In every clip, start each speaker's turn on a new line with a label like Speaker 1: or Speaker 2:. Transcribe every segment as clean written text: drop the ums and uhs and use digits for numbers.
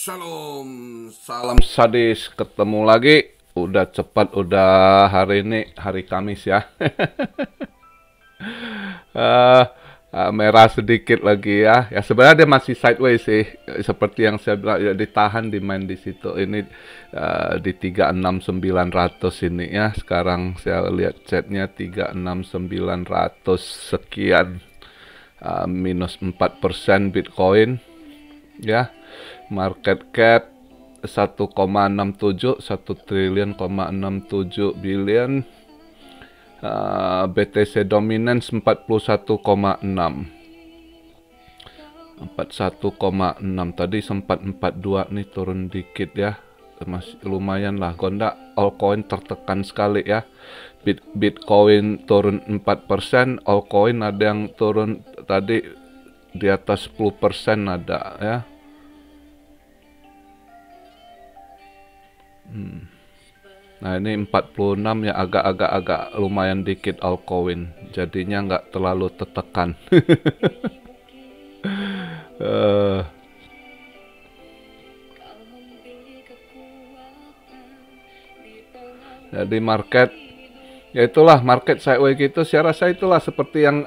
Speaker 1: Shalom, salam sadis, ketemu lagi. Udah cepat, udah hari ini hari Kamis ya. Eh, Merah sedikit lagi ya. Ya sebenarnya dia masih sideways sih, seperti yang saya bilang ya, ditahan di main di situ. Ini di 36.900 ini ya. Sekarang saya lihat chatnya 36.900 sekian. Minus 4% Bitcoin ya. Market cap 1,67 1 triliun,67 billion. BTC dominance 41,6 tadi sempat 42 nih, turun dikit ya, masih lumayan lah. Gonda altcoin tertekan sekali ya. Bitcoin turun 4%, altcoin ada yang turun tadi di atas 10% ada ya. Nah ini 46 ya, agak lumayan dikit altcoin, jadinya nggak terlalu tertekan. Jadi market, ya itulah market sideways gitu. Saya rasa itulah seperti yang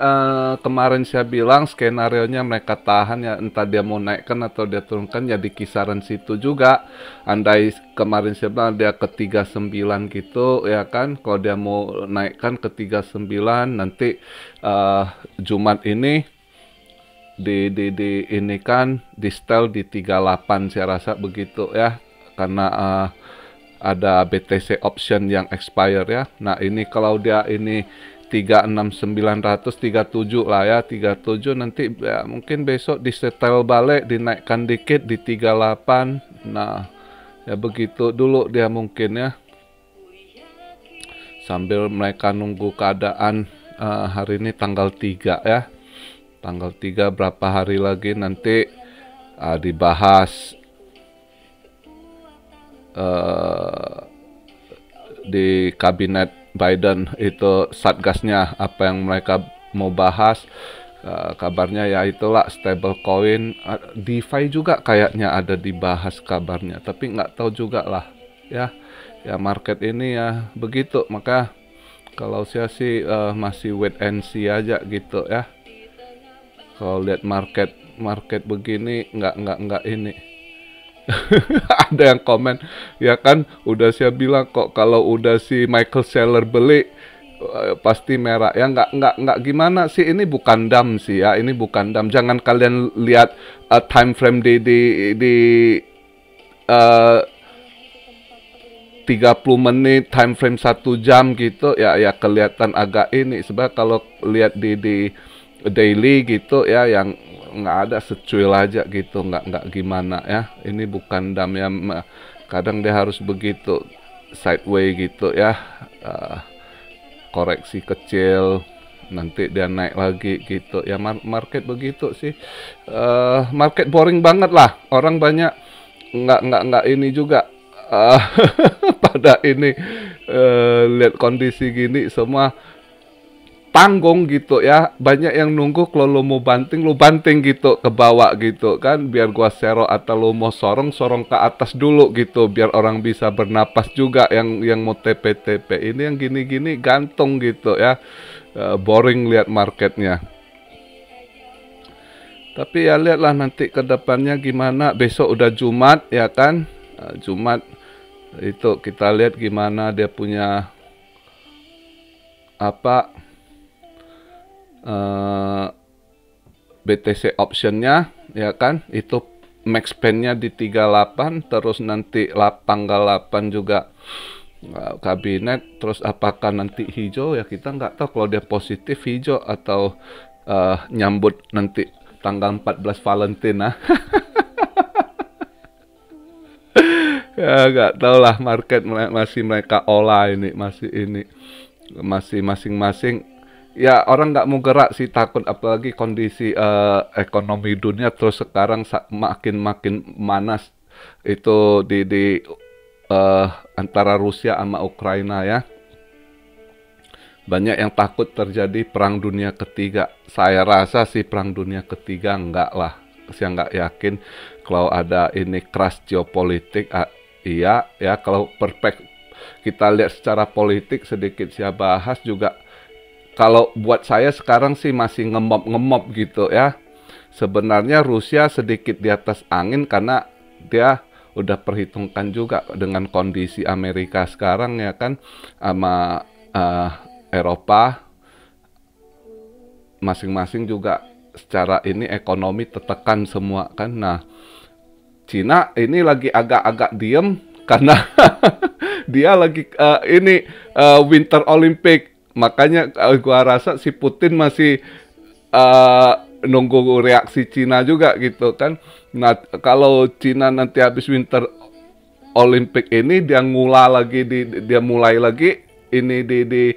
Speaker 1: kemarin saya bilang, skenario-nya mereka tahan ya, entah dia mau naikkan atau dia turunkan ya di kisaran situ juga. Andai kemarin saya bilang dia ke 39 gitu ya kan, kalau dia mau naikkan ke 39 nanti Jumat ini di ini kan di setel di 38, saya rasa begitu ya, karena ada BTC option yang expire ya. Nah ini kalau dia ini 36.900, 37 lah ya, 37 nanti ya, mungkin besok disetel balik, dinaikkan dikit di 38. Nah ya begitu dulu dia mungkin ya, sambil mereka nunggu keadaan. Hari ini tanggal 3 ya, tanggal 3 berapa hari lagi nanti dibahas di kabinet Biden itu, satgasnya apa yang mereka mau bahas. Kabarnya ya itulah stablecoin, DeFi juga kayaknya ada dibahas kabarnya, tapi nggak tahu juga lah ya. Ya market ini ya begitu, maka kalau saya sih masih wait and see aja gitu ya. Kalau lihat market begini nggak ini. Ada yang komen ya kan, udah saya bilang kok kalau udah si Michael Saylor beli pasti merah ya. Nggak gimana sih, ini bukan dam sih ya, ini bukan dam. Jangan kalian lihat time frame di 30 menit, time frame 1 jam gitu ya, ya kelihatan agak ini. Sebab kalau lihat di daily gitu ya, yang nggak ada, secuil aja gitu, nggak gimana ya. Ini bukan dam ya, kadang dia harus begitu sideways gitu ya, koreksi kecil nanti dia naik lagi gitu ya. Market begitu sih, market boring banget lah. Orang banyak nggak ini juga, pada ini lihat kondisi gini semua tanggung gitu ya. Banyak yang nunggu kalau lo mau banting, lo banting gitu ke bawah gitu kan, biar gua sero, atau lo mau sorong ke atas dulu gitu, biar orang bisa bernapas juga yang mau TP. Ini yang gini-gini gantung gitu ya. Boring lihat marketnya. Tapi ya lihatlah nanti ke depannya gimana. Besok udah Jumat ya kan, Jumat itu kita lihat gimana dia punya apa, BTC optionnya ya kan, itu max spendnya di 38. Terus nanti tanggal 8 juga kabinet. Terus apakah nanti hijau ya, kita nggak tahu. Kalau dia positif hijau, atau nyambut nanti tanggal 14 Valentine ya nggak tahu lah. Market masih mereka olah ini, masih masing-masing ya. Orang nggak mau gerak sih, takut, apalagi kondisi ekonomi dunia terus sekarang makin manas itu di antara Rusia sama Ukraina ya. Banyak yang takut terjadi perang dunia ketiga. Saya rasa sih perang dunia ketiga enggak lah, saya nggak yakin, kalau ada ini keras geopolitik, iya ya, kalau kita lihat secara politik sedikit saya bahas juga, kalau buat saya sekarang sih masih ngemop gitu ya. Sebenarnya Rusia sedikit di atas angin karena dia udah perhitungkan juga dengan kondisi Amerika sekarang ya kan, sama Eropa masing-masing juga secara ini ekonomi tertekan semua kan. Nah, Cina ini lagi agak-agak diem karena dia lagi Winter Olympic. Makanya gua rasa si Putin masih nunggu reaksi Cina juga gitu kan. Nah, kalau Cina nanti habis Winter Olympic ini dia mulai lagi ini di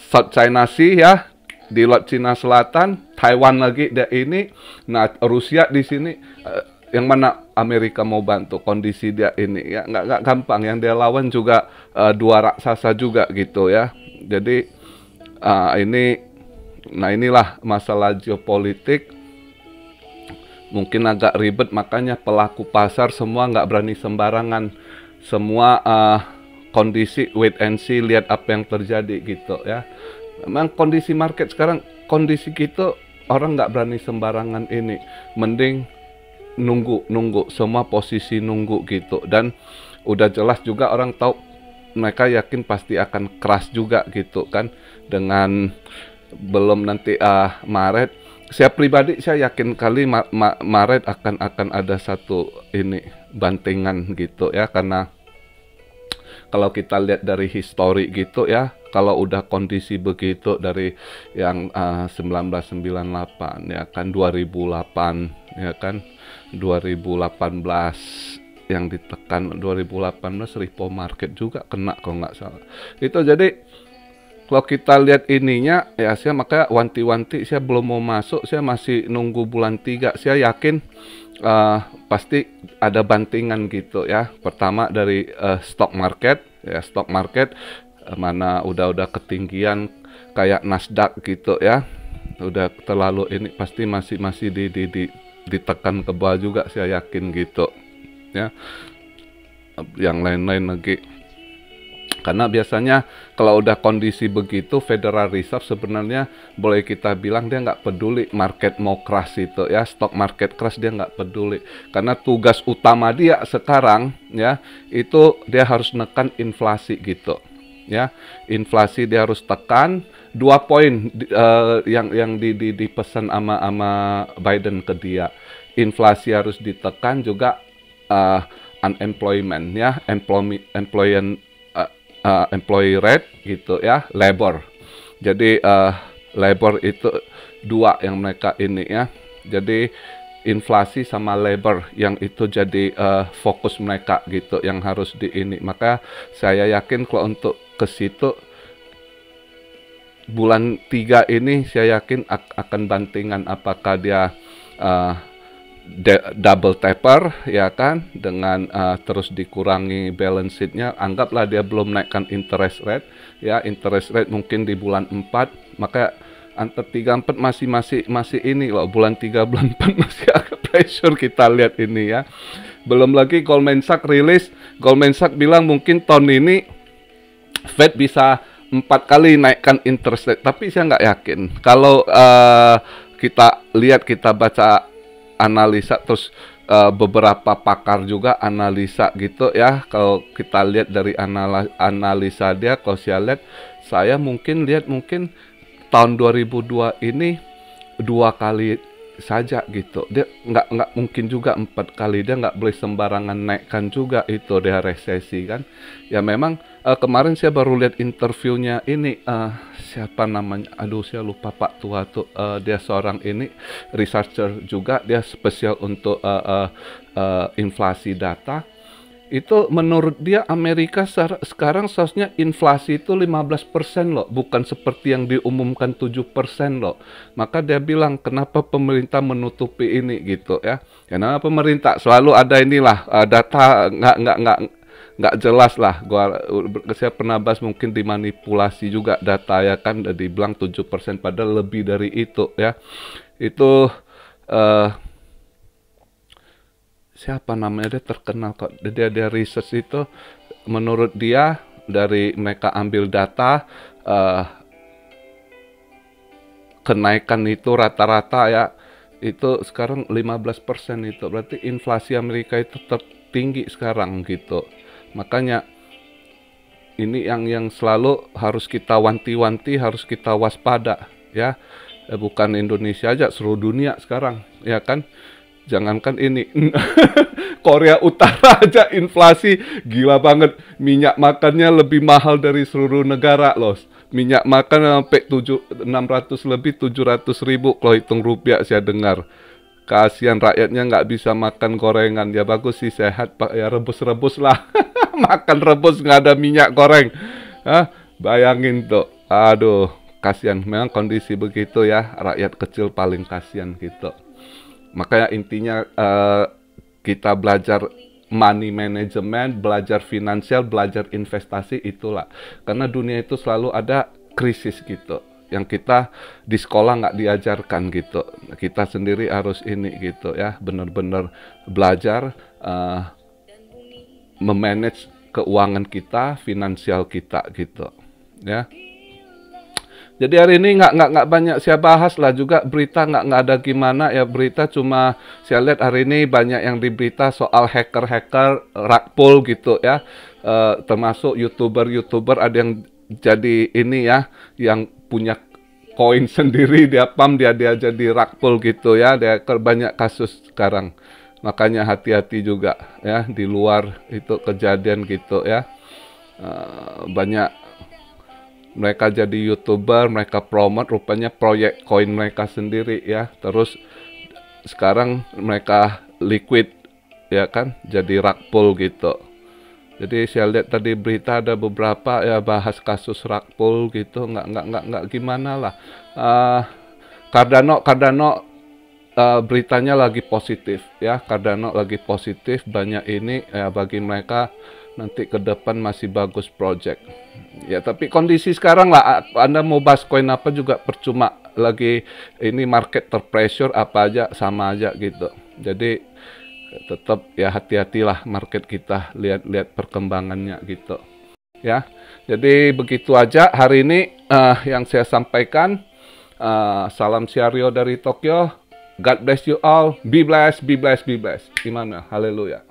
Speaker 1: South China Sea ya, di Laut Cina Selatan, Taiwan lagi dia ini. Nah, Rusia di sini, yang mana Amerika mau bantu kondisi dia ini ya, nggak gampang. Yang dia lawan juga dua raksasa juga gitu ya. Jadi inilah masalah geopolitik, mungkin agak ribet, makanya pelaku pasar semua nggak berani sembarangan, semua kondisi wait and see, lihat apa yang terjadi gitu ya. Memang kondisi market sekarang, kondisi gitu, orang nggak berani sembarangan ini, mending nunggu semua posisi nunggu gitu. Dan udah jelas juga orang tahu, mereka yakin pasti akan keras juga gitu kan, dengan belum nanti Maret. Saya pribadi saya yakin kali Maret akan ada satu ini bantingan gitu ya, karena kalau kita lihat dari histori gitu ya, kalau udah kondisi begitu dari yang 1998 ya kan, 2008 ya kan, 2018 yang ditekan, 2018 repo market juga kena kalau nggak salah. Itu jadi kalau kita lihat ininya ya, saya makanya wanti-wanti, saya belum mau masuk, saya masih nunggu bulan 3. Saya yakin pasti ada bantingan gitu ya. Pertama dari stock market ya, stock market mana udah ketinggian kayak Nasdaq gitu ya, udah terlalu ini, pasti masih ditekan ke bawah juga, saya yakin gitu ya. Yang lain-lain lagi, karena biasanya kalau udah kondisi begitu, Federal Reserve sebenarnya boleh kita bilang dia nggak peduli market mau crash itu ya, stock market crash dia nggak peduli, karena tugas utama dia sekarang ya itu dia harus nekan inflasi gitu ya. Inflasi dia harus tekan 2 poin yang dipesan sama Biden ke dia. Inflasi harus ditekan juga, unemployment ya, employee rate gitu ya, labor. Jadi labor itu dua yang mereka ini ya. Jadi inflasi sama labor yang itu jadi fokus mereka gitu, yang harus di ini. Maka saya yakin kalau untuk ke situ bulan 3 ini, saya yakin akan bantingan, apakah dia double taper ya kan, dengan terus dikurangi balance sheet-nya. Anggaplah dia belum naikkan interest rate ya, interest rate mungkin di bulan 4, maka antara 3-4 masih ini loh, bulan 3 bulan 4 masih agak pressure kita lihat ini ya. Belum lagi Goldman Sachs rilis, Goldman Sachs bilang mungkin tahun ini Fed bisa 4 kali naikkan interest rate, tapi saya nggak yakin. Kalau kita lihat, kita baca analisa, terus beberapa pakar juga analisa gitu ya, kalau kita lihat dari analisa dia, kalau saya mungkin tahun 2002 ini 2 kali saja gitu. Dia nggak mungkin juga 4 kali, dia nggak boleh sembarangan naikkan juga, itu dia resesi kan. Ya memang kemarin saya baru lihat interviewnya ini, siapa namanya, aduh saya lupa Pak tua tuh, dia seorang ini researcher juga, dia spesial untuk inflasi data. Itu menurut dia Amerika sekarang seharusnya inflasi itu 15% loh, bukan seperti yang diumumkan 7% loh. Maka dia bilang, kenapa pemerintah menutupi ini gitu ya. Karena pemerintah selalu ada inilah data nggak jelas lah. Saya pernah bahas, mungkin dimanipulasi juga data ya kan, dibilang 7% padahal lebih dari itu ya. Itu siapa namanya, dia terkenal kok, dia research itu, menurut dia dari mereka ambil data kenaikan itu rata-rata ya itu sekarang 15% itu berarti inflasi Amerika itu tertinggi sekarang gitu. Makanya ini yang selalu harus kita wanti-wanti, harus kita waspada ya. Bukan Indonesia aja, seluruh dunia sekarang ya kan. Jangankan ini Korea Utara aja inflasi gila banget. Minyak makannya lebih mahal dari seluruh negara loh. Minyak makan sampai 600 lebih 700 ribu kalau hitung rupiah saya dengar. Kasihan rakyatnya nggak bisa makan gorengan. Ya bagus sih sehat Pak, ya rebus-rebus lah. Makan rebus nggak ada minyak goreng. Hah? Bayangin tuh. Aduh, kasihan. Memang kondisi begitu ya. Rakyat kecil paling kasihan gitu. Makanya intinya kita belajar money management, belajar finansial, belajar investasi itulah. Karena dunia itu selalu ada krisis gitu. Yang kita di sekolah nggak diajarkan gitu. Kita sendiri harus ini gitu ya. Benar-benar belajar memanage keuangan kita, finansial kita gitu. Ya. Jadi hari ini nggak banyak saya bahas lah, juga berita nggak ada gimana ya, berita cuma saya lihat hari ini banyak yang di berita soal hacker rug pull gitu ya, termasuk youtuber ada yang jadi ini ya, yang punya koin sendiri dia pump dia jadi rug pull gitu ya, dia banyak kasus sekarang. Makanya hati-hati juga ya, di luar itu kejadian gitu ya, banyak. Mereka jadi youtuber, mereka promote, rupanya proyek koin mereka sendiri ya. Terus sekarang mereka liquid ya kan, jadi rug pull gitu. Jadi saya lihat tadi berita ada beberapa ya bahas kasus rug pull gitu, nggak gimana lah. Cardano beritanya lagi positif ya, Cardano lagi positif, banyak ini ya, bagi mereka nanti ke depan masih bagus project. Ya tapi kondisi sekarang lah, Anda mau bahas koin apa juga percuma, lagi ini market terpressure apa aja sama aja gitu. Jadi tetap ya hati-hatilah market kita, lihat perkembangannya gitu. Ya, jadi begitu aja hari ini yang saya sampaikan. Salam Siario dari Tokyo. God bless you all. Be blessed, be blessed, be blessed. Gimana? Haleluya.